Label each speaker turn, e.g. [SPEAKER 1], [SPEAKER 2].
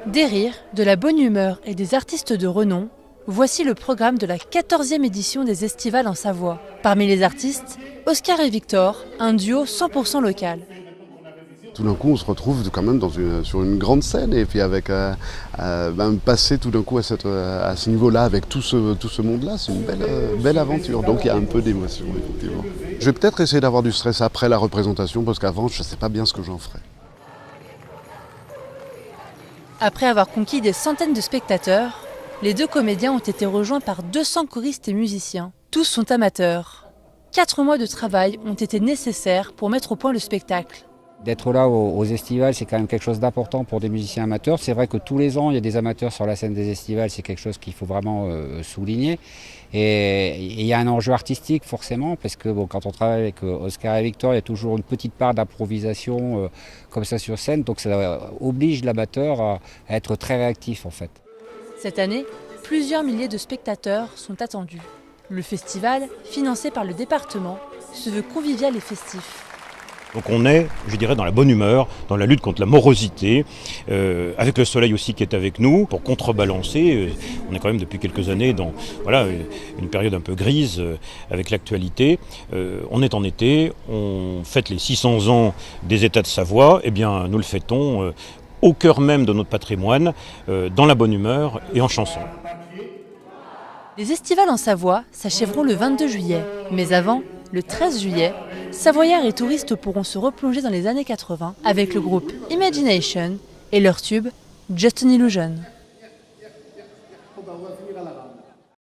[SPEAKER 1] Des rires, de la bonne humeur et des artistes de renom, voici le programme de la 14e édition des Estivales en Savoie. Parmi les artistes, Oscar et Victor, un duo 100% local.
[SPEAKER 2] Tout d'un coup, on se retrouve quand même sur une grande scène et puis avec passer tout d'un coup à ce niveau-là avec tout ce monde-là, c'est une belle aventure. Donc il y a un peu d'émotion, effectivement. Je vais peut-être essayer d'avoir du stress après la représentation parce qu'avant, je ne sais pas bien ce que j'en ferai.
[SPEAKER 1] Après avoir conquis des centaines de spectateurs, les deux comédiens ont été rejoints par 200 choristes et musiciens. Tous sont amateurs. 4 mois de travail ont été nécessaires pour mettre au point le spectacle.
[SPEAKER 3] D'être là aux Estivales, c'est quand même quelque chose d'important pour des musiciens amateurs. C'est vrai que tous les ans, il y a des amateurs sur la scène des Estivales, c'est quelque chose qu'il faut vraiment souligner. Et il y a un enjeu artistique forcément, parce que quand on travaille avec Oscar et Victor, il y a toujours une petite part d'improvisation comme ça sur scène, donc ça oblige l'amateur à être très réactif en fait.
[SPEAKER 1] Cette année, plusieurs milliers de spectateurs sont attendus. Le festival, financé par le département, se veut convivial et festif.
[SPEAKER 4] Donc on est, je dirais, dans la bonne humeur, dans la lutte contre la morosité, avec le soleil aussi qui est avec nous, pour contrebalancer. On est quand même depuis quelques années dans une période un peu grise avec l'actualité. On est en été, on fête les 600 ans des États de Savoie, eh bien nous le fêtons au cœur même de notre patrimoine, dans la bonne humeur et en chanson.
[SPEAKER 1] Les Estivales en Savoie s'achèveront le 22 juillet, mais avant, le 13 juillet, Savoyards et touristes pourront se replonger dans les années 80 avec le groupe Imagination et leur tube Just an Illusion.